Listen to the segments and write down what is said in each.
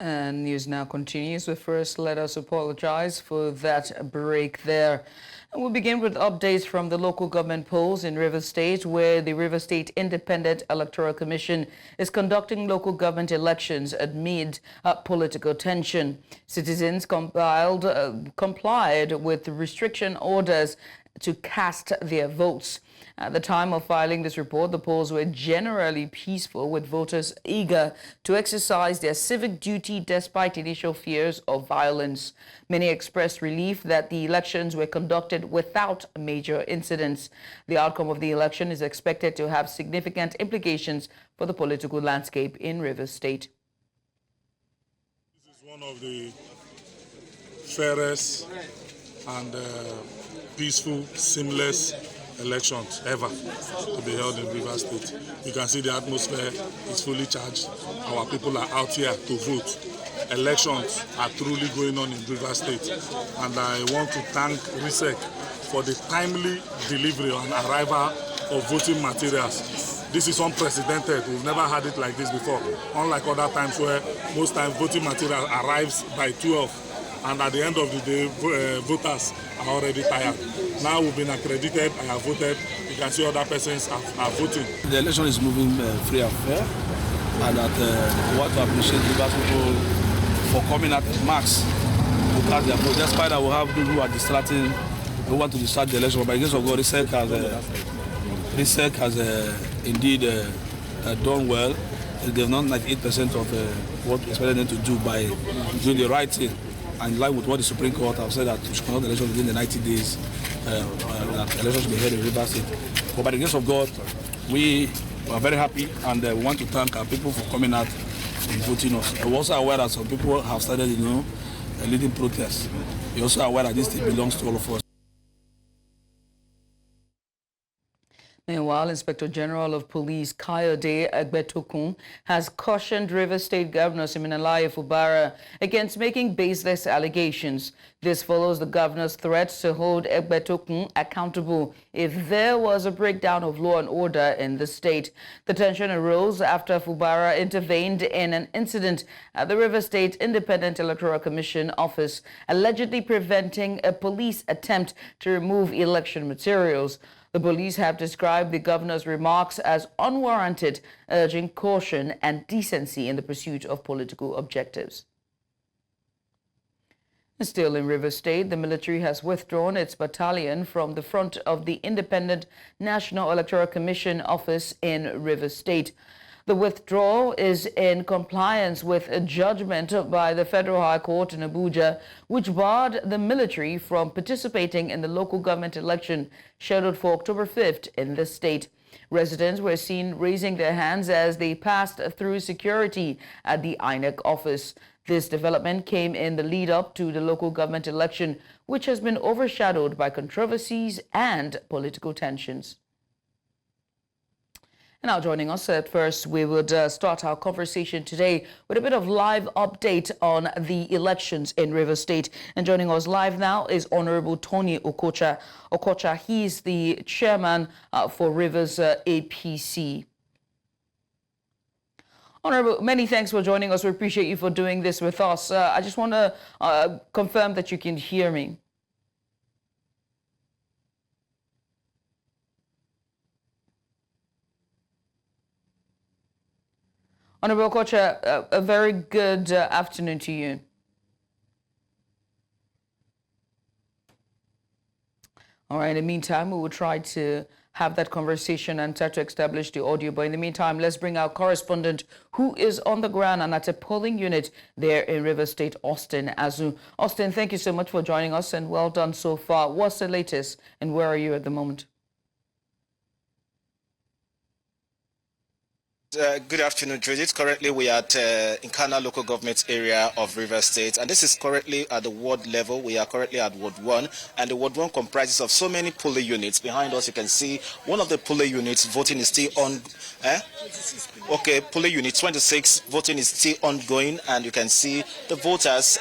And news now continues. But first, let us apologize for that break there. And we'll begin with updates from the local government polls in Rivers State, where the Rivers State Independent Electoral Commission is conducting local government elections amid political tension. Citizens complied with restriction orders to cast their votes. At the time of filing this report, the polls were generally peaceful, with voters eager to exercise their civic duty despite initial fears of violence. Many expressed relief that the elections were conducted without major incidents. The outcome of the election is expected to have significant implications for the political landscape in Rivers State. This is one of the fairest and peaceful, seamless elections ever to be held in Rivers State. You can see the atmosphere is fully charged. Our people are out here to vote. Elections are truly going on in Rivers State, and I want to thank RISEC for the timely delivery and arrival of voting materials. This is unprecedented. We've never had it like this before, unlike other times where most times voting material arrives by 12. And at the end of the day, voters are already tired. Now we've been accredited, I have voted. You can see other persons are voting. The election is moving free and fair, and that we want to appreciate the people for coming at max to cast their vote. Despite that, we have those who are distracting, who want to distract the election. But by the grace of God, RISEC has indeed done well. They've done 98% of what we expected them to do by doing the right thing. And in line with what the Supreme Court have said, that we should conduct the election within the 90 days, that elections should be held in Rivers State. But by the grace of God, we are very happy, and we want to thank our people for coming out and voting us. We're also aware that some people have started, leading protests. We're also aware that this thing belongs to all of us. Meanwhile, Inspector General of Police Kayode Egbetokun has cautioned Rivers State Governor Siminalayi Fubara against making baseless allegations. This follows the governor's threat to hold Egbetokun accountable if there was a breakdown of law and order in the state. The tension arose after Fubara intervened in an incident at the Rivers State Independent Electoral Commission office, allegedly preventing a police attempt to remove election materials. The police have described the governor's remarks as unwarranted, urging caution and decency in the pursuit of political objectives. Still in Rivers State, the military has withdrawn its battalion from the front of the Independent National Electoral Commission office in Rivers State. The withdrawal is in compliance with a judgment by the Federal High Court in Abuja, which barred the military from participating in the local government election scheduled for October 5th in the state. Residents were seen raising their hands as they passed through security at the INEC office. This development came in the lead up to the local government election, which has been overshadowed by controversies and political tensions. Now joining us at first, we would start our conversation today with a bit of live update on the elections in Rivers State. And joining us live now is Honorable Tony Okocha. He's the chairman for Rivers APC. Honorable, many thanks for joining us. We appreciate you for doing this with us. I just want to confirm that you can hear me. Honorable Okocha, a very good afternoon to you. All right, in the meantime, we will try to have that conversation and try to establish the audio. But in the meantime, let's bring our correspondent who is on the ground and at a polling unit there in Rivers State, Austin Azu. Austin, thank you so much for joining us and well done so far. What's the latest and where are you at the moment? Good afternoon, Judith. Currently, we are at Nkana local government area of Rivers State, and this is currently at the ward level. We are currently at Ward 1, and the Ward 1 comprises of so many polling units. Behind us, you can see one of the polling units. Voting is still on. Okay, polling unit 26. Voting is still ongoing, and you can see the voters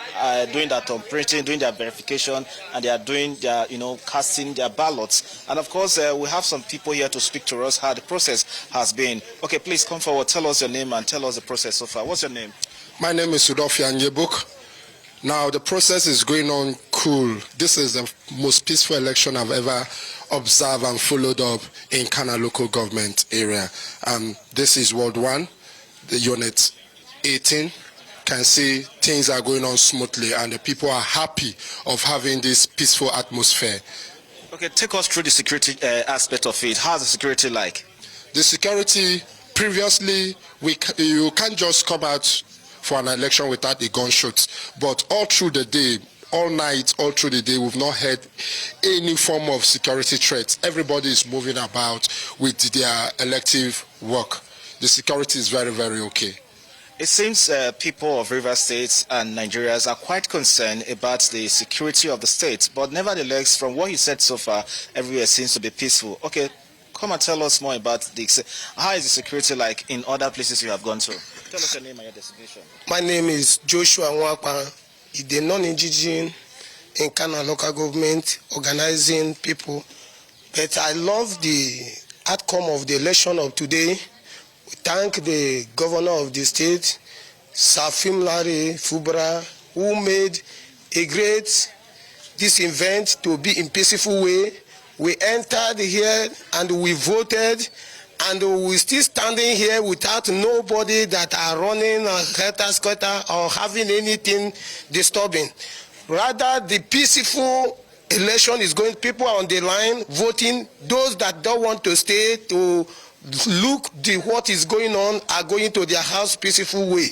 doing that on printing, doing their verification, and they are doing their, casting their ballots. And of course, we have some people here to speak to us how the process has been. Okay, please come forward. Tell us your name and tell us the process so far. What's your name? My name is Sudofia Nyebuk. Now the process is going on cool. This is the most peaceful election I've ever observed and followed up in Kana local government area. This is Ward 1, the unit 18. Can see things are going on smoothly and the people are happy of having this peaceful atmosphere. Okay, take us through the security aspect of it. How's the security like? The security, previously, you can't just come out for an election without a gunshot. But all through the day, all night, all through the day, we've not heard any form of security threats. Everybody is moving about with their elective work. The security is very, very okay. It seems people of Rivers State and Nigerians are quite concerned about the security of the state. But nevertheless, from what you said so far, everywhere seems to be peaceful. Okay, come and tell us more about how is the security like in other places you have gone to? Tell us your name and your designation. My name is Joshua Nwapa, the non-indigenous in Kana local government, organizing people. But I love the outcome of the election of today. We thank the governor of the state, Safim Larry Fubra, who made a great this event to be in peaceful way. We entered here and we voted, and we still standing here without nobody that are running a helter-skelter or having anything disturbing. Rather, the peaceful election is going. People are on the line voting. Those that don't want to stay to look what is going on are going to their house peaceful way.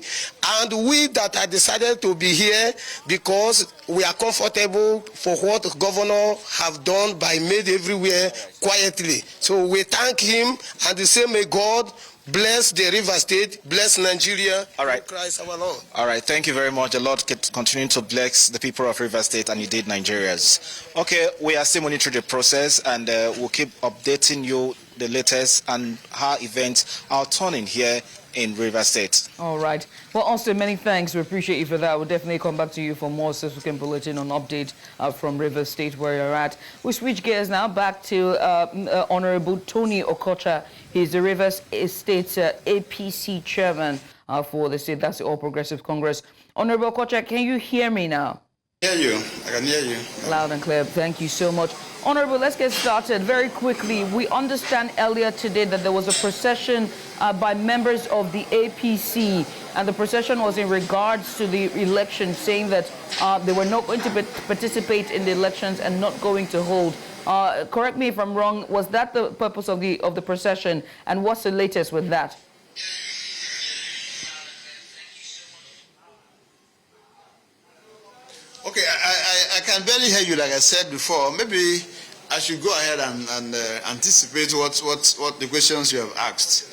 And we that are decided to be here because we are comfortable for what the governor have done by made everywhere quietly. So we thank him, and the same may God bless the River State, bless Nigeria. All right. Christ our Lord. All right, thank you very much. The Lord continue to bless the people of River State and indeed Nigerians. Okay, we are still monitoring the process, and we'll keep updating you the latest and how events are turning here in River State. All right. Well, Austin, many thanks. We appreciate you for that. We'll definitely come back to you for more subsequent bulletin on update from River State where you're at. We switch gears now back to Honorable Tony Okocha. He's the River State APC chairman for the state. That's the All Progressive Congress. Honorable Okocha, can you hear me now? Hear you. I can hear you. Loud and clear. Thank you so much. Honorable, let's get started very quickly. We understand earlier today that there was a procession by members of the APC, and the procession was in regards to the election, saying that they were not going to participate in the elections and not going to hold. Correct me if I'm wrong. Was that the purpose of the procession, and what's the latest with that? Okay, I can barely hear you, like I said before. Maybe I should go ahead and anticipate what the questions you have asked.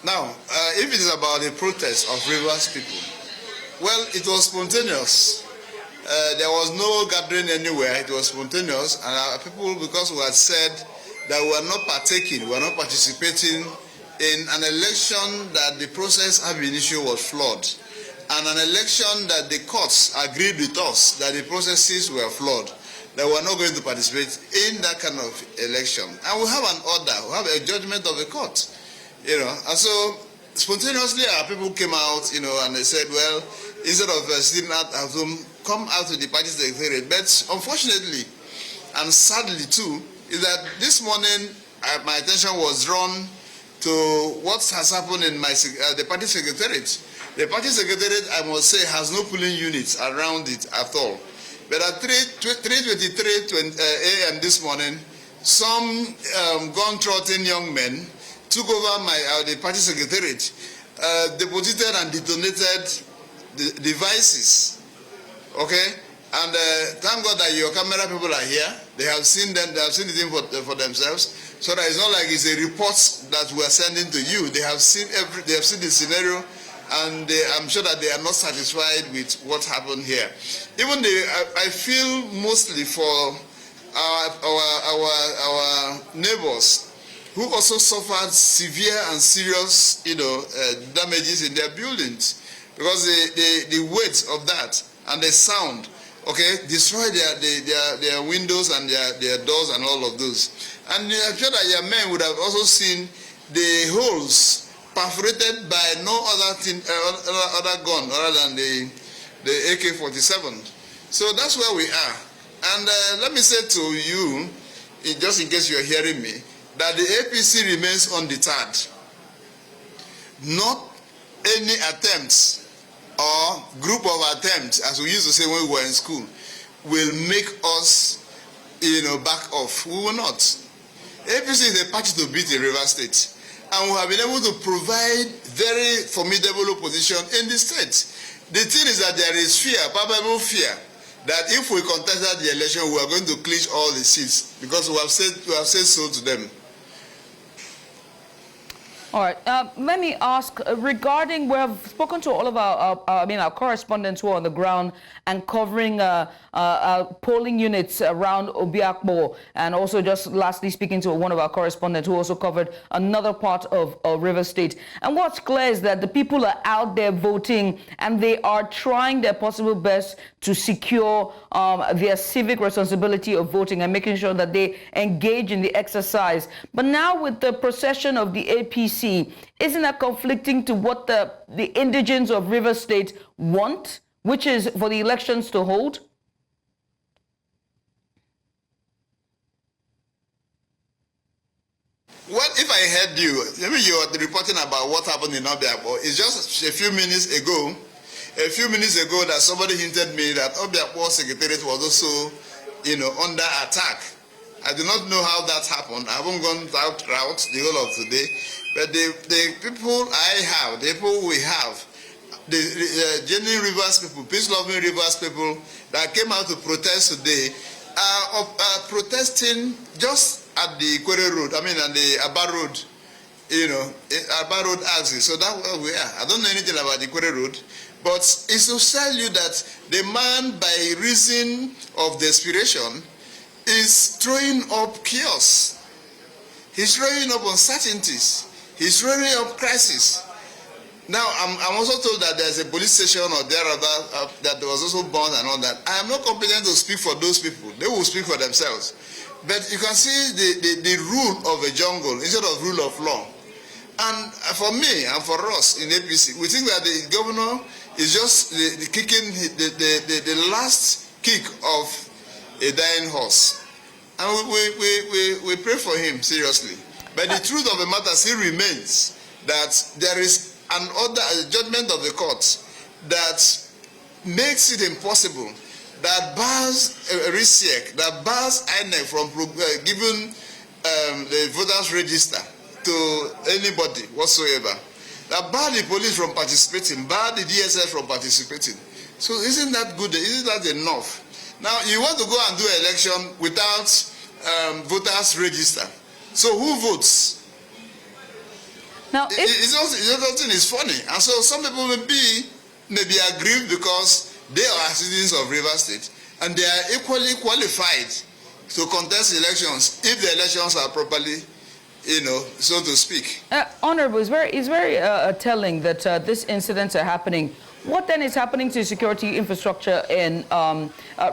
Now, if it is about the protest of Rivers people, well, it was spontaneous. There was no gathering anywhere. It was spontaneous, and our people, because we had said that we were not partaking, we were not participating in an election that the process ab initio was flawed, and an election that the courts agreed with us that the processes were flawed, that we are not going to participate in that kind of election. And we have an order, we have a judgment of the court, And so spontaneously our people came out, and they said, well, instead of sitting out at home, come out to the party secretariat. But unfortunately, and sadly too, is that this morning my attention was drawn to what has happened in the party secretariat. The party secretariat, I must say, has no polling units around it at all. But at 3:23 a.m. this morning, some gun-trotting young men took over the party secretariat, deposited and detonated the devices. Okay, and thank God that your camera people are here. They have seen them. They have seen the thing for themselves. So that it's not like it's a report that we are sending to you. They have seen They have seen the scenario. And I'm sure that they are not satisfied with what happened here. Even I feel mostly for our neighbors who also suffered severe and serious, damages in their buildings, because the weight of that and the sound, okay, destroyed their windows and their doors and all of those. And I'm sure that your men would have also seen the holes perforated by no other thing, other gun other than the AK-47. So that's where we are. And let me say to you, just in case you're hearing me, that the APC remains undeterred. Not any attempts or group of attempts, as we used to say when we were in school, will make us, back off. We will not. APC is a party to beat in Rivers State, and we have been able to provide very formidable opposition in the state. The thing is that there is fear, palpable fear, that if we contested the election, we are going to clinch all the seats because we have said so to them. All right. Let me ask regarding, we have spoken to all of our correspondents who are on the ground and covering polling units around Obiakpo, and also just lastly speaking to one of our correspondents who also covered another part of Rivers State. And what's clear is that the people are out there voting, and they are trying their possible best to secure their civic responsibility of voting and making sure that they engage in the exercise. But now with the procession of the APC, isn't that conflicting to what the indigents of Rivers State want, which is for the elections to hold? Well, if I heard you, you are reporting about what happened in Obiakpo. It's just a few minutes ago that somebody hinted me that Obiakpo Secretariat was also, under attack. I do not know how that happened. I haven't gone that route the whole of today. But the people I have, the people we have, the genuine Rivers people, peace-loving Rivers people that came out to protest today are protesting just at the Ikwere Road, and the Aba Road, Aba Road axis. So that's where we are. I don't know anything about the Ikwere Road, but it's to tell you that the man, by reason of desperation, is throwing up chaos. He's throwing up uncertainties. He's throwing up crisis. Now, I'm also told that there's a police station or thereabout that was also burned and all that. I am not competent to speak for those people. They will speak for themselves. But you can see the rule of a jungle instead of rule of law. And for me and for us in APC, we think that the governor is just kicking the last kick of a dying horse. And we pray for him seriously. But the truth of the matter still remains that there is an order, a judgment of the courts that makes it impossible, that bars RISIEC, that bars INEC from giving the voters register to anybody whatsoever, that bar the police from participating, bar the DSS from participating. So isn't that good? Isn't that enough? Now, you want to go and do an election without voters register. So who votes? Now, something is funny. And so some people may be aggrieved because they are citizens of Rivers State and they are equally qualified to contest elections if the elections are properly, so to speak. Honorable, it's very telling that these incidents are happening. What then is happening to security infrastructure in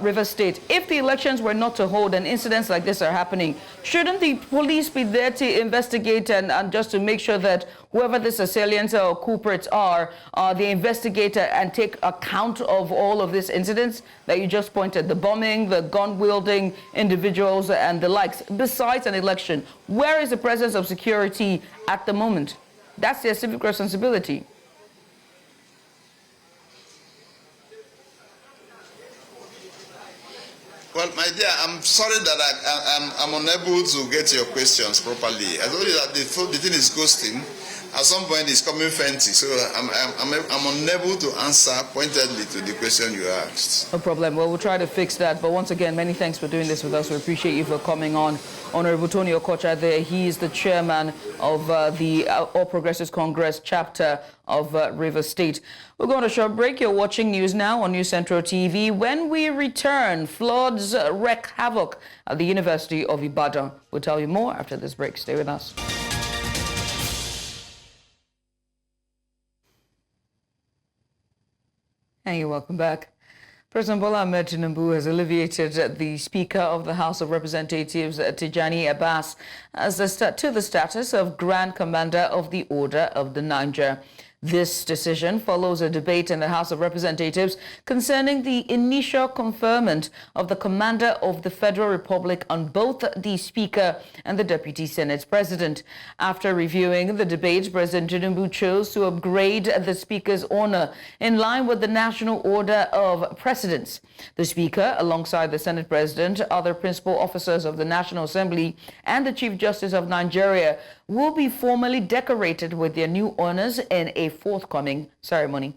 Rivers State? If the elections were not to hold and incidents like this are happening, shouldn't the police be there to investigate and just to make sure that whoever these assailants or culprits are, they investigate and take account of all of these incidents that you just pointed, the bombing, the gun-wielding individuals and the likes? Besides an election, where is the presence of security at the moment? That's their civic responsibility. Well, my dear, I'm sorry that I'm unable to get your questions properly. I told you that the thing is ghosting. At some point, it's coming fancy, so I'm unable to answer pointedly to the question you asked. No problem. Well, we'll try to fix that. But once again, many thanks for doing this with us. We appreciate you for coming on. Honorable Tony Okocha there. He is the chairman of the All Progressives Congress chapter of Rivers State. We're going to a short break. You're watching news now on News Central TV. When we return, floods wreak havoc at the University of Ibadan. We'll tell you more after this break. Stay with us. Hey, welcome back. President Bola Ahmed Tinubu has alleviated the Speaker of the House of Representatives, Tijani Abbas, to the status of Grand Commander of the Order of the Niger. This decision follows a debate in the House of Representatives concerning the initial conferment of the Commander of the Federal Republic on both the Speaker and the Deputy Senate President. After reviewing the debate, President Tinubu chose to upgrade the Speaker's honor in line with the National Order of Precedence. The Speaker, alongside the Senate President, other principal officers of the National Assembly, and the Chief Justice of Nigeria will be formally decorated with their new honors in a forthcoming ceremony.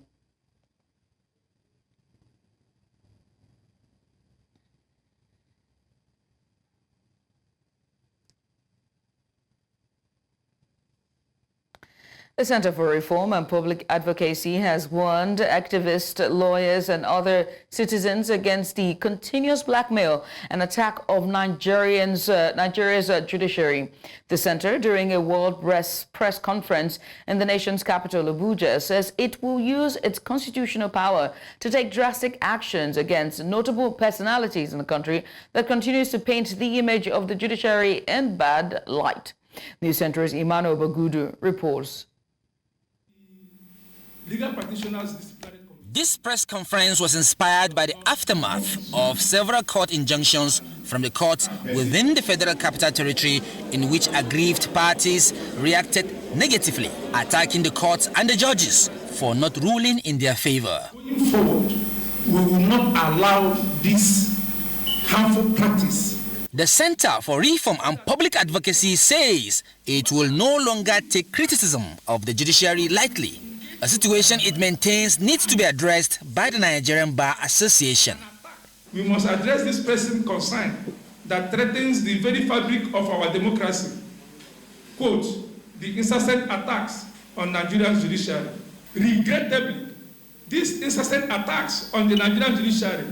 The Center for Reform and Public Advocacy has warned activists, lawyers, and other citizens against the continuous blackmail and attack of Nigeria's judiciary. The center, during a world press conference in the nation's capital, Abuja, says it will use its constitutional power to take drastic actions against notable personalities in the country that continues to paint the image of the judiciary in bad light. News Center's Emmanuel Bagudu reports. Legal practitioners. This press conference was inspired by the aftermath of several court injunctions from the courts within the Federal Capital Territory, in which aggrieved parties reacted negatively, attacking the courts and the judges for not ruling in their favor. Going forward, we will not allow this harmful practice. The Center for Reform and Public Advocacy says it will no longer take criticism of the judiciary lightly, a situation it maintains needs to be addressed by the Nigerian Bar Association. We must address this pressing concern that threatens the very fabric of our democracy. Quote, the incessant attacks on Nigerian judiciary. Regrettably, these incessant attacks on the Nigerian judiciary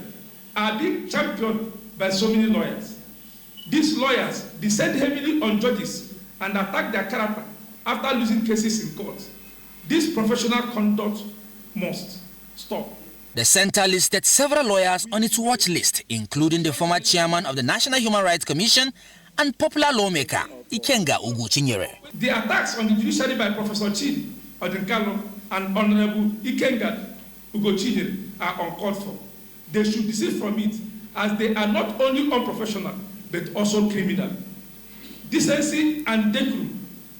are being championed by so many lawyers. These lawyers descend heavily on judges and attack their character after losing cases in court. This professional conduct must stop. The center listed several lawyers on its watch list, including the former chairman of the National Human Rights Commission and popular lawmaker Ikenga Ugochinyere. The attacks on the judiciary by Professor Chidi Odinkalo and Honorable Ikenga Ugochinyere are uncalled for. They should desist from it, as they are not only unprofessional but also criminal. Decency and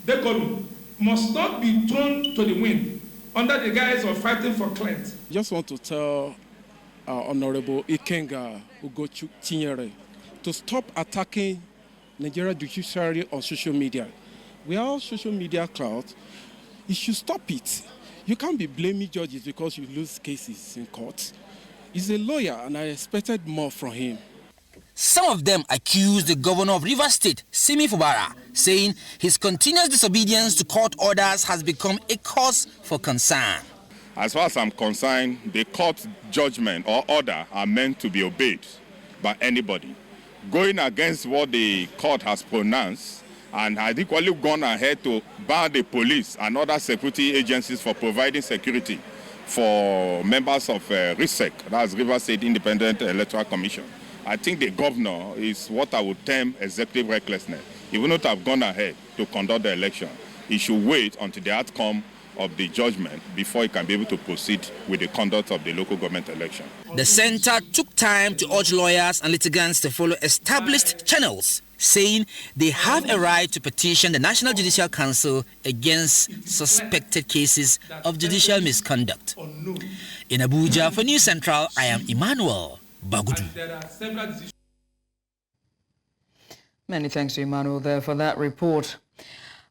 decorum must not be thrown to the wind under the guise of fighting for clients. Just want to tell Honorable Ikenga Ugochinyere to stop attacking Nigeria judiciary on social media. We are all social media crowd. You should stop it. You can't be blaming judges because you lose cases in court. He's a lawyer and I expected more from him. Some of them accused the governor of Rivers State, Simi Fubara, saying his continuous disobedience to court orders has become a cause for concern. As far as I'm concerned, the court judgment or order are meant to be obeyed by anybody. Going against what the court has pronounced and has equally gone ahead to ban the police and other security agencies for providing security for members of RISEC, that's Rivers State Independent Electoral Commission. I think the governor is what I would term executive recklessness. He will not have gone ahead to conduct the election. He should wait until the outcome of the judgment before he can be able to proceed with the conduct of the local government election. The center took time to urge lawyers and litigants to follow established channels, saying they have a right to petition the National Judicial Council against suspected cases of judicial misconduct. In Abuja, for News Central, I am Emmanuel Bagudu. Many thanks to Emmanuel there for that report.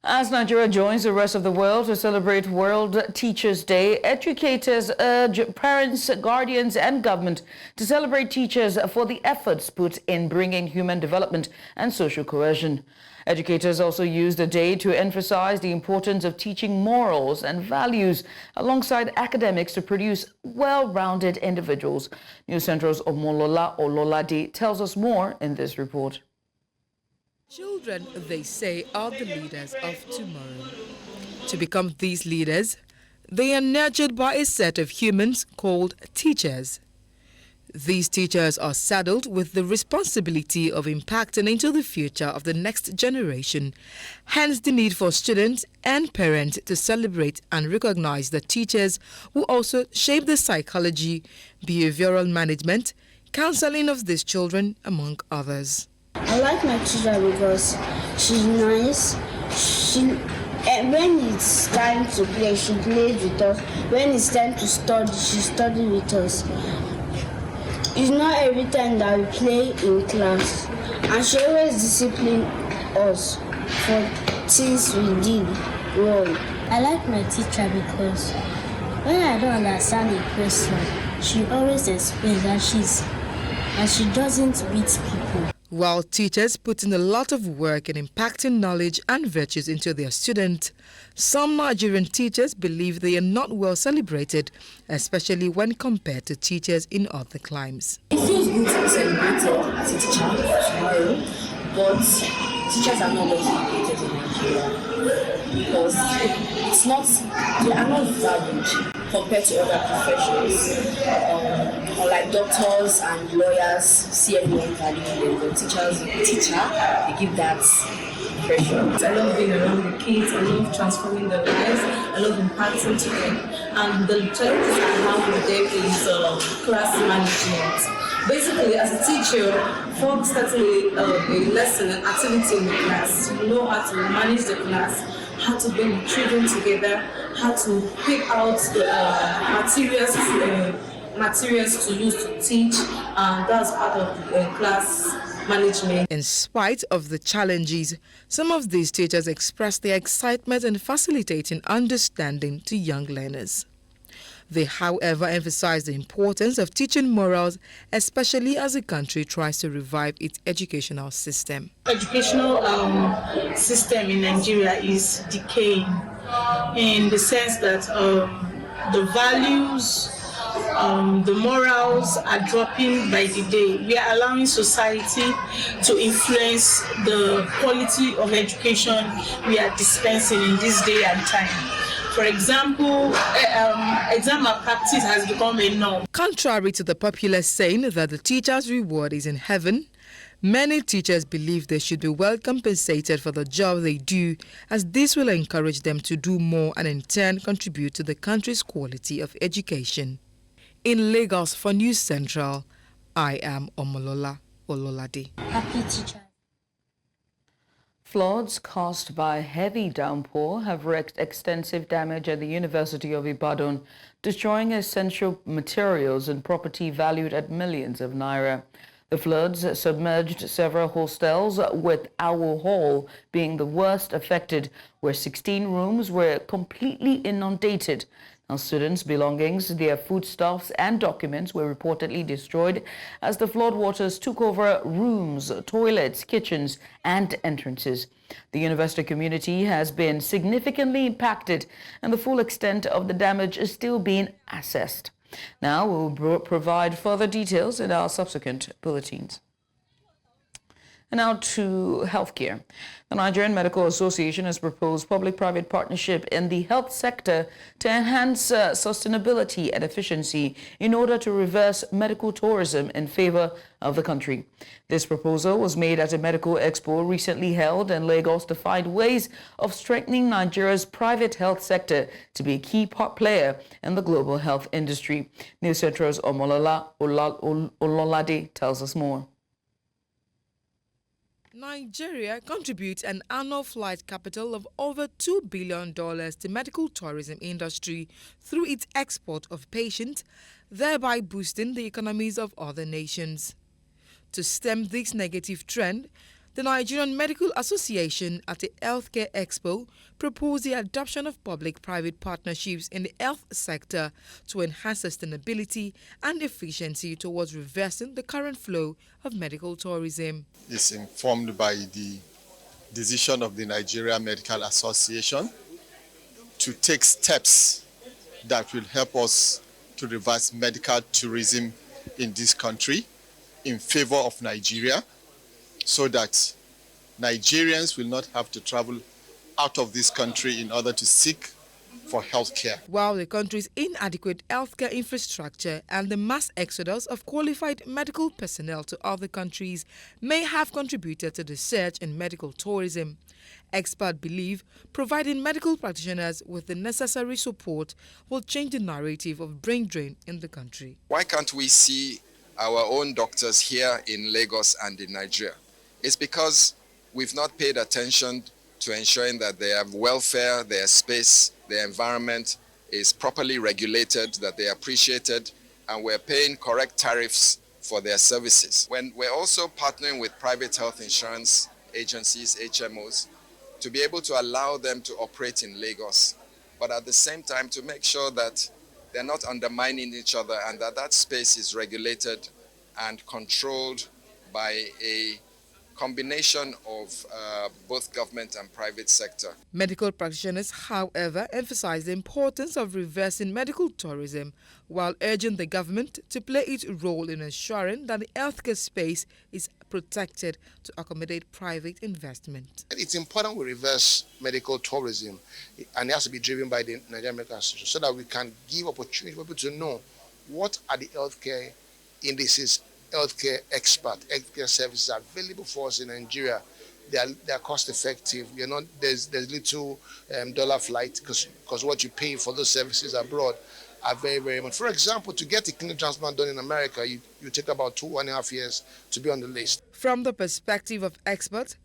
As Nigeria joins the rest of the world to celebrate World Teachers' Day, educators urge parents, guardians and government to celebrate teachers for the efforts put in bringing human development and social cohesion. Educators also use the day to emphasize the importance of teaching morals and values alongside academics to produce well-rounded individuals. News Central's Omolola Ololade tells us more in this report. Children, they say, are the leaders of tomorrow. To become these leaders, they are nurtured by a set of humans called teachers. These teachers are saddled with the responsibility of impacting into the future of the next generation. Hence the need for students and parents to celebrate and recognize the teachers who also shape the psychology, behavioral management, counseling of these children, among others. I like my teacher because she's nice. When it's time to play, she plays with us. When it's time to study, she studies with us. It's not every time that we play in class, and she always disciplines us for things we did wrong. I like my teacher because when I don't understand a question, she always explains that she doesn't beat people. While teachers put in a lot of work in impacting knowledge and virtues into their students, some Nigerian teachers believe they are not well celebrated, especially when compared to teachers in other climes. It feels good to be celebrated as a teacher tomorrow, but teachers are not well celebrated in Nigeria because they are not valued compared to other professions. Unlike doctors and lawyers, see everyone valuing them, but teachers, they give that pressure. I love being around the kids, I love transforming their lives, I love impacting to them. And the challenges I have with them is class management. Basically, as a teacher, for starting a lesson, an activity in the class, you know how to manage the class, how to bring the children together, how to pick out the materials to use to teach, and that's part of class management. In spite of the challenges, some of these teachers express their excitement in facilitating understanding to young learners. They, however, emphasize the importance of teaching morals, especially as the country tries to revive its educational system. Educational system in Nigeria is decaying in the sense that the values, the morals are dropping by the day. We are allowing society to influence the quality of education we are dispensing in this day and time. For example, exam malpractice has become a norm. Contrary to the popular saying that the teacher's reward is in heaven, many teachers believe they should be well compensated for the job they do, as this will encourage them to do more and in turn contribute to the country's quality of education. In Lagos for News Central, I am Omolola Ololade. Happy teacher. Floods caused by heavy downpour have wreaked extensive damage at the University of Ibadan, destroying essential materials and property valued at millions of naira. The floods submerged several hostels, with Owl Hall being the worst affected, where 16 rooms were completely inundated. Now, students' belongings, their foodstuffs and documents were reportedly destroyed as the floodwaters took over rooms, toilets, kitchens and entrances. The university community has been significantly impacted and the full extent of the damage is still being assessed. Now, we'll provide further details in our subsequent bulletins. And now to healthcare. The Nigerian Medical Association has proposed public-private partnership in the health sector to enhance sustainability and efficiency in order to reverse medical tourism in favor of the country. This proposal was made at a medical expo recently held in Lagos to find ways of strengthening Nigeria's private health sector to be a key player in the global health industry. News Central's Omolola Ololade tells us more. Nigeria contributes an annual flight capital of over $2 billion to medical tourism industry through its export of patients, thereby boosting the economies of other nations. To stem this negative trend, the Nigerian Medical Association at the Healthcare Expo proposed the adoption of public-private partnerships in the health sector to enhance sustainability and efficiency towards reversing the current flow of medical tourism. It's informed by the decision of the Nigerian Medical Association to take steps that will help us to reverse medical tourism in this country in favor of Nigeria, so that Nigerians will not have to travel out of this country in order to seek for healthcare. While the country's inadequate healthcare infrastructure and the mass exodus of qualified medical personnel to other countries may have contributed to the surge in medical tourism, experts believe providing medical practitioners with the necessary support will change the narrative of brain drain in the country. Why can't we see our own doctors here in Lagos and in Nigeria? It's because we've not paid attention to ensuring that their welfare, their space, their environment is properly regulated, that they are appreciated, and we're paying correct tariffs for their services. When we're also partnering with private health insurance agencies, HMOs, to be able to allow them to operate in Lagos, but at the same time to make sure that they're not undermining each other and that that space is regulated and controlled by a combination of both government and private sector. Medical practitioners, however, emphasize the importance of reversing medical tourism while urging the government to play its role in ensuring that the healthcare space is protected to accommodate private investment. It's important we reverse medical tourism, and it has to be driven by the Nigerian Medical Association so that we can give opportunity for people to know what are the healthcare indices, healthcare healthcare services available for us in Nigeria. They are cost effective. There's little dollar flight because what you pay for those services abroad are very, very much. For example, to get a kidney transplant done in America, you take about 2.5 years to be on the list. From the perspective of experts,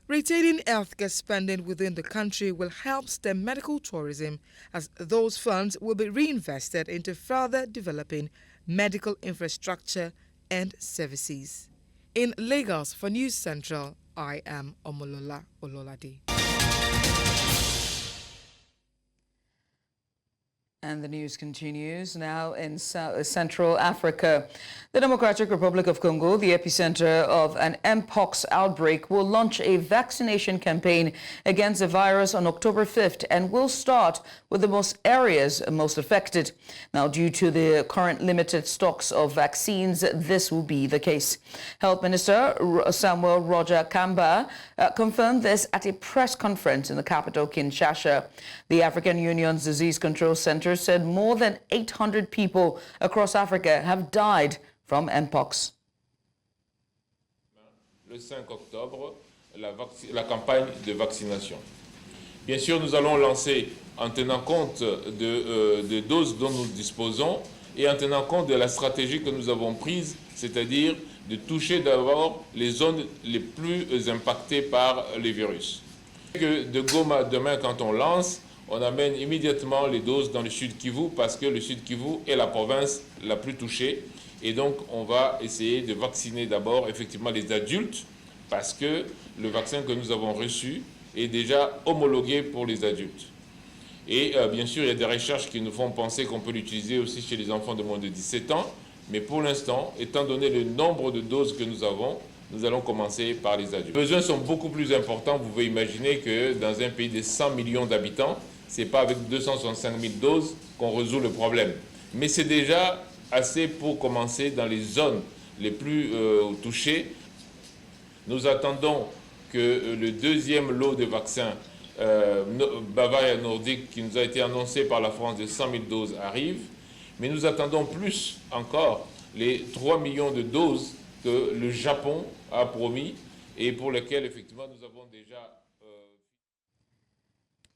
retaining healthcare spending within the country will help stem medical tourism, as those funds will be reinvested into further developing medical infrastructure and services. In Lagos for News Central, I am Omolola Ololade. And the news continues now in Central Africa. The Democratic Republic of Congo, the epicenter of an mpox outbreak, will launch a vaccination campaign against the virus on October 5th and will start with the most areas most affected. Now, due to the current limited stocks of vaccines, this will be the case. Health Minister Samuel Roger Kamba confirmed this at a press conference in the capital, Kinshasa. The African Union's Disease Control Center said more than 800 people across Africa have died from mpox. Le 5 octobre, la campagne de vaccination. Bien sûr, nous allons lancer en tenant compte de doses dont nous disposons et en tenant compte de la stratégie que nous avons prise, c'est-à-dire de toucher d'abord les zones les plus impactées par les virus. De Goma, demain, quand on lance, on amène immédiatement les doses dans le Sud Kivu parce que le Sud Kivu est la province la plus touchée. Et donc, on va essayer de vacciner d'abord effectivement les adultes parce que le vaccin que nous avons reçu est déjà homologué pour les adultes. Et bien sûr, il y a des recherches qui nous font penser qu'on peut l'utiliser aussi chez les enfants de moins de 17 ans. Mais pour l'instant, étant donné le nombre de doses que nous avons, nous allons commencer par les adultes. Les besoins sont beaucoup plus importants. Vous pouvez imaginer que dans un pays de 100 millions d'habitants, ce n'est pas avec 265 000 doses qu'on résout le problème. Mais c'est déjà assez pour commencer dans les zones les plus touchées. Nous attendons que le deuxième lot de vaccins Bavaria Nordique, qui nous a été annoncé par la France de 100 000 doses, arrive. Mais nous attendons plus encore les 3 millions de doses que le Japon a promis et pour lesquelles effectivement nous avons déjà...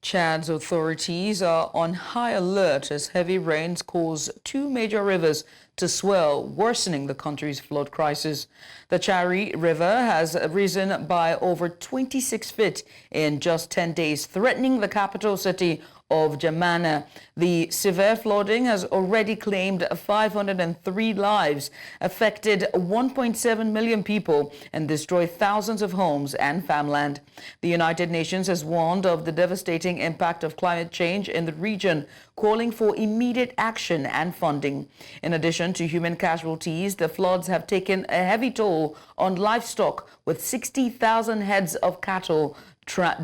Chad's authorities are on high alert as heavy rains cause two major rivers to swell, worsening the country's flood crisis. The Chari River has risen by over 26 feet in just 10 days, threatening the capital city of Jamana. The severe flooding has already claimed 503 lives, affected 1.7 million people, and destroyed thousands of homes and farmland. The United Nations has warned of the devastating impact of climate change in the region, calling for immediate action and funding. In addition to human casualties, the floods have taken a heavy toll on livestock, with 60,000 heads of cattle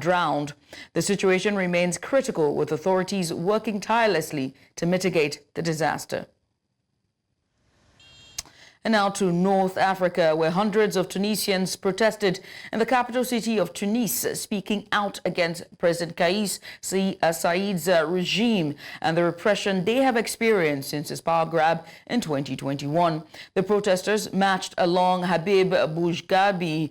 drowned. The situation remains critical, with authorities working tirelessly to mitigate the disaster. And now to North Africa, where hundreds of Tunisians protested in the capital city of Tunis, speaking out against President Kais Saied's regime and the repression they have experienced since his power grab in 2021. The protesters marched along Habib Bourguiba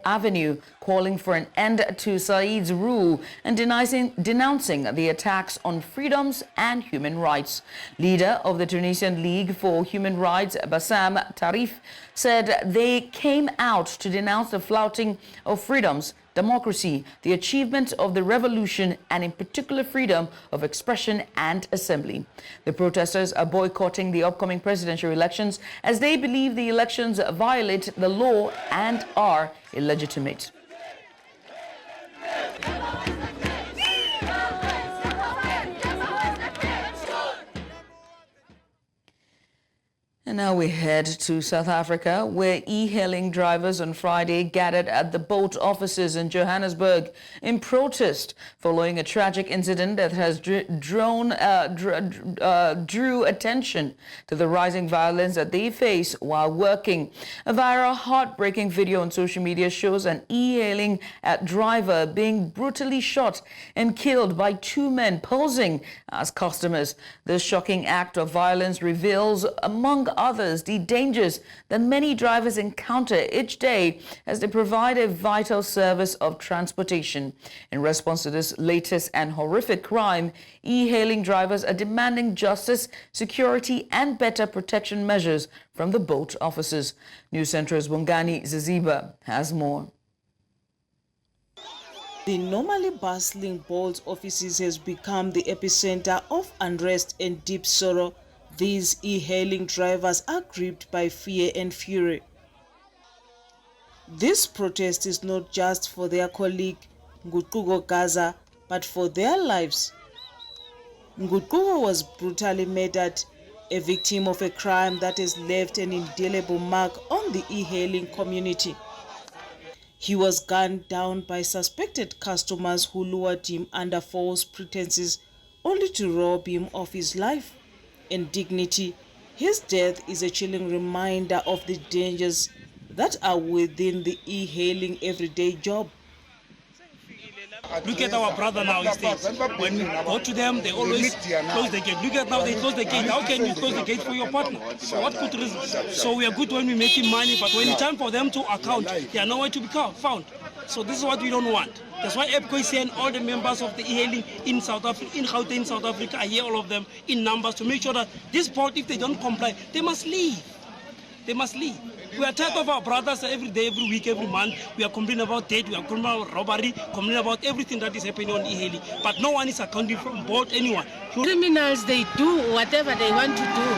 Avenue, calling for an end to Saied's rule and denouncing the attacks on freedoms and human rights. Leader of the Tunisian League for Human Rights, Bassem Trifi, said they came out to denounce the flouting of freedoms, democracy, the achievement of the revolution, and in particular freedom of expression and assembly. The protesters are boycotting the upcoming presidential elections as they believe the elections violate the law and are illegitimate. And now we head to South Africa, where e-hailing drivers on Friday gathered at the Bolt offices in Johannesburg in protest following a tragic incident that has drew attention to the rising violence that they face while working. A viral, heartbreaking video on social media shows an e-hailing driver being brutally shot and killed by two men posing as customers. This shocking act of violence reveals, among others, the dangers that many drivers encounter each day as they provide a vital service of transportation. In response to this latest and horrific crime, e-hailing drivers are demanding justice, security, and better protection measures from the Bolt officers. News Central's Bongani Zaziba has more. The normally bustling Bolt offices has become the epicenter of unrest and deep sorrow. These e-hailing drivers are gripped by fear and fury. This protest is not just for their colleague Nguquko Gaza, but for their lives. Nguquko was brutally murdered, a victim of a crime that has left an indelible mark on the e-hailing community. He was gunned down by suspected customers who lured him under false pretenses, only to rob him of his life and dignity. His death is a chilling reminder of the dangers that are within the e-hailing everyday job. Look at our brother now instead. When you go to them, they always close the gate. Look at now, they close the gate. How can you close the gate for your partner? For what good reason? So we are good when we're making money, but when it's time for them to account, they are nowhere to be found. So this is what we don't want. That's why EPCO is here and all the members of the e-hailing in South Africa, in Gauteng, South Africa, are here, all of them in numbers, to make sure that this board, if they don't comply, they must leave. They must leave. We are tired of our brothers every day, every week, every month. We are complaining about debt, we are complaining about robbery, complaining about everything that is happening on e-hailing. But no one is accounting from board anyone. Criminals, they do whatever they want to do.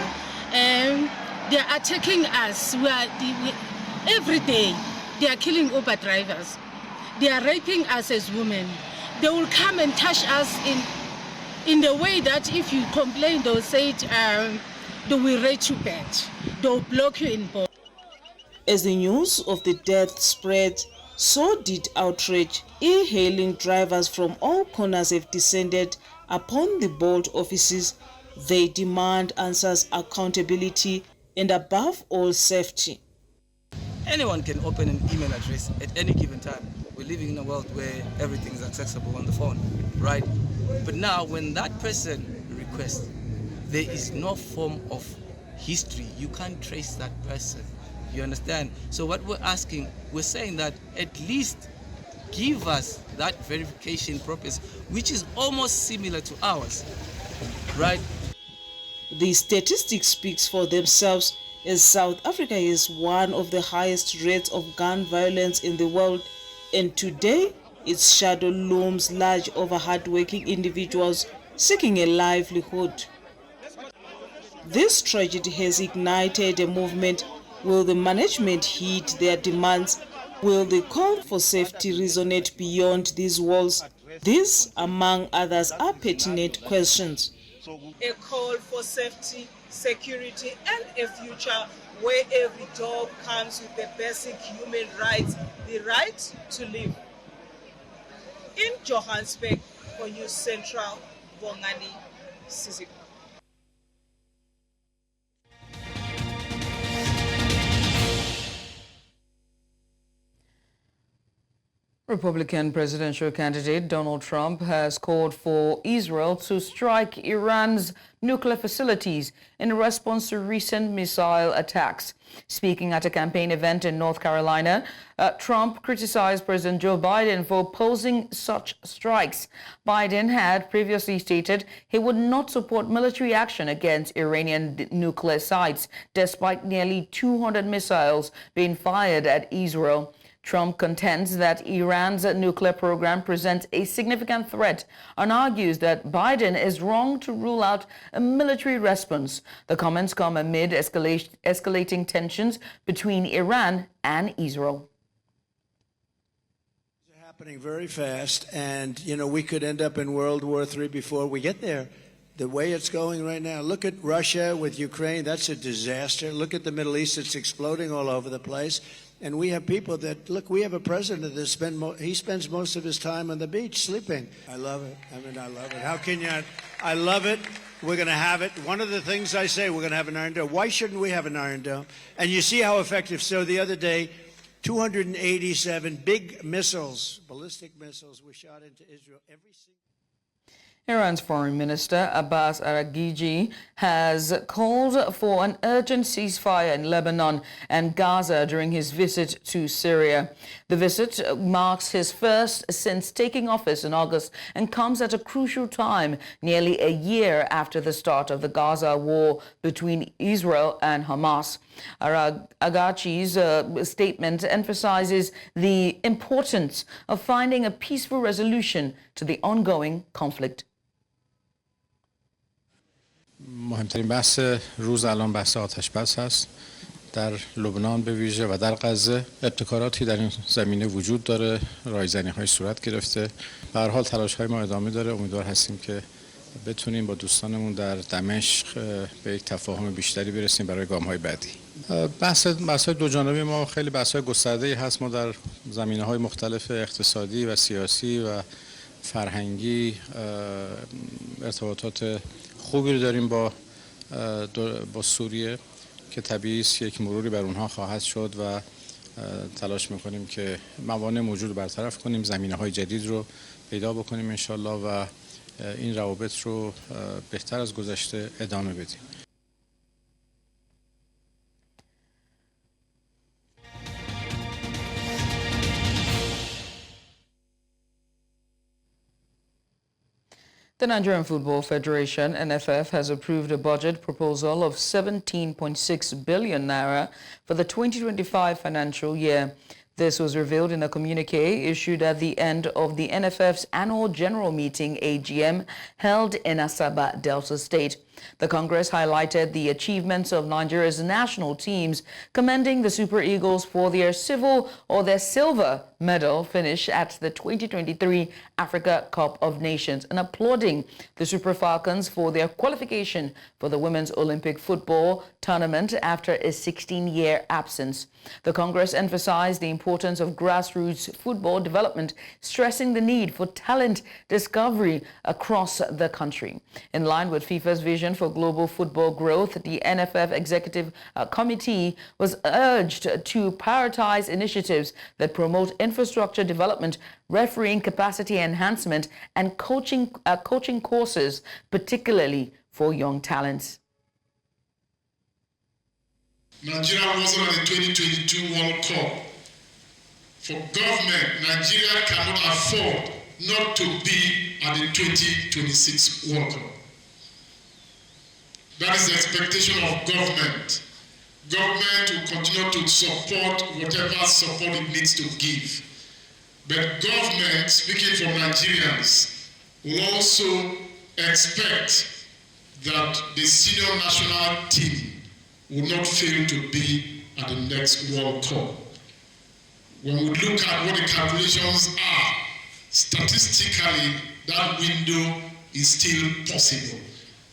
And they are attacking us. Every day, they are killing Uber drivers. They are raping us as women. They will come and touch us in the way that if you complain, they'll say, they will rate you bad. They'll block you in board. As the news of the death spread, so did outrage. E-hailing drivers from all corners have descended upon the Bolt offices. They demand answers, accountability, and above all, safety. Anyone can open an email address at any given time. We're living in a world where everything is accessible on the phone, right? But now when that person requests, there is no form of history. You can't trace that person. You understand? So what we're asking, we're saying that at least give us that verification process, which is almost similar to ours, right? The statistics speaks for themselves, as South Africa is one of the highest rates of gun violence in the world, and today its shadow looms large over hardworking individuals seeking a livelihood. This tragedy has ignited a movement. Will the management heed their demands? Will the call for safety resonate beyond these walls? These, among others, are pertinent questions. A call for safety, security, and a future where every dog comes with the basic human rights, the right to live. In Johannesburg, for News Central, Bongani Zaziba. Republican presidential candidate Donald Trump has called for Israel to strike Iran's nuclear facilities in response to recent missile attacks. Speaking at a campaign event in North Carolina, Trump criticized President Joe Biden for opposing such strikes. Biden had previously stated he would not support military action against Iranian nuclear sites, despite nearly 200 missiles being fired at Israel. Trump contends that Iran's nuclear program presents a significant threat and argues that Biden is wrong to rule out a military response. The comments come amid escalating tensions between Iran and Israel. It's happening very fast, and, we could end up in World War III before we get there. The way it's going right now, look at Russia with Ukraine, that's a disaster. Look at the Middle East, it's exploding all over the place. And we have people that, look, we have a president that he spends most of his time on the beach sleeping. I love it. I love it. How can you? I love it. We're going to have it. One of the things I say, we're going to have an Iron Dome. Why shouldn't we have an Iron Dome? And you see how effective. So the other day, 287 big missiles, ballistic missiles, were shot into Israel. Iran's Foreign Minister Abbas Araghchi has called for an urgent ceasefire in Lebanon and Gaza during his visit to Syria. The visit marks his first since taking office in August and comes at a crucial time, nearly a year after the start of the Gaza war between Israel and Hamas. Araghchi's statement emphasizes the importance of finding a peaceful resolution to the ongoing conflict. مهمترین بحث روز الان بحث آتش بس هست در لبنان به ویژه و در غزه. ابتکاراتی در این زمینه وجود داره، رایزنی‌های صورت گرفته. به هر حال تلاش‌های ما ادامه داره. امیدوار هستیم که بتونیم با دوستانمون در دمشق به یک تفاهم بیشتری برسیم برای گام‌های بعدی. بحث‌های دو جانبه ما خیلی بحث‌های گسترده‌ای هست. ما در زمینه‌های مختلف اقتصادی و سیاسی و فرهنگی ارتباطات خوبی رو داریم با سوریه که طبیعی است یک مروری بر اونها خواهد شد و تلاش میکنیم که موانع موجود رو برطرف کنیم، زمینه‌های جدید رو پیدا بکنیم انشالله و این روابط رو بهتر از گذشته ادامه بدیم. The Nigerian Football Federation, NFF, has approved a budget proposal of 17.6 billion naira for the 2025 financial year. This was revealed in a communique issued at the end of the NFF's annual general meeting, AGM, held in Asaba, Delta State. The Congress highlighted the achievements of Nigeria's national teams, commending the Super Eagles for their silver medal finish at the 2023 Africa Cup of Nations and applauding the Super Falcons for their qualification for the Women's Olympic Football Tournament after a 16-year absence. The Congress emphasized the importance of grassroots football development, stressing the need for talent discovery across the country. In line with FIFA's vision for global football growth, the NFF Executive Committee was urged to prioritize initiatives that promote infrastructure development, refereeing capacity enhancement, and coaching courses, particularly for young talents. Nigeria wasn't at the 2022 World Cup. For government, Nigeria cannot afford not to be at the 2026 World Cup. That is the expectation of government. Government will continue to support whatever support it needs to give. But government, speaking for Nigerians, will also expect that the senior national team will not fail to be at the next World Cup. When we look at what the calculations are, statistically, that window is still possible.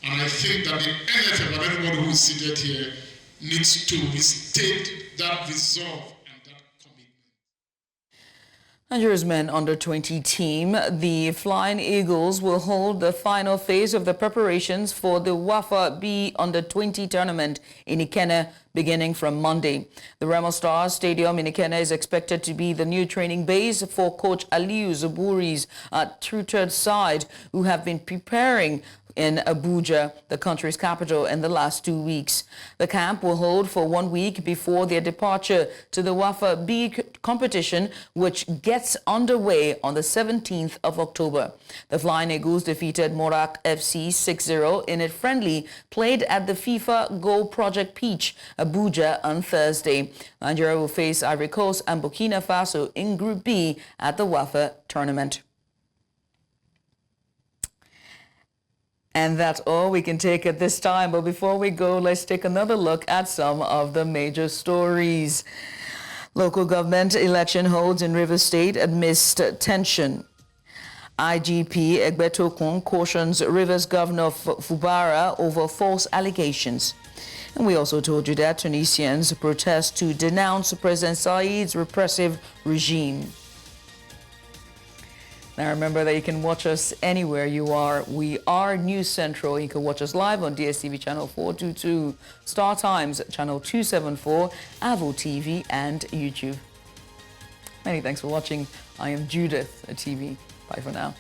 And I think that the NFF and everybody who is seated here needs to restate that resolve. Nigeria's men under-20 team, the Flying Eagles, will hold the final phase of the preparations for the Wafa B under-20 tournament in Ikenne beginning from Monday. The Remo Stars Stadium in Ikenne is expected to be the new training base for coach Aliu Zuburi's tutored side, who have been preparing in Abuja, the country's capital, in the last 2 weeks. The camp will hold for 1 week before their departure to the Wafa B competition, which gets underway on the 17th of October. The Flying Eagles defeated Morak FC 6-0 in a friendly played at the FIFA Goal Project Peach, Abuja, on Thursday. Nigeria will face Ivory Coast and Burkina Faso in Group B at the Wafa tournament. And that's all we can take at this time. But before we go, let's take another look at some of the major stories. Local government election holds in Rivers State amidst tension. IGP Egbetokun cautions Rivers Governor Fubara over false allegations. And we also told you that Tunisians protest to denounce President Said's repressive regime. Now remember that you can watch us anywhere you are. We are News Central. You can watch us live on DSTV channel 422, Star Times channel 274, Avo TV and YouTube. Many thanks for watching. I am Judith, Atibi. Bye for now.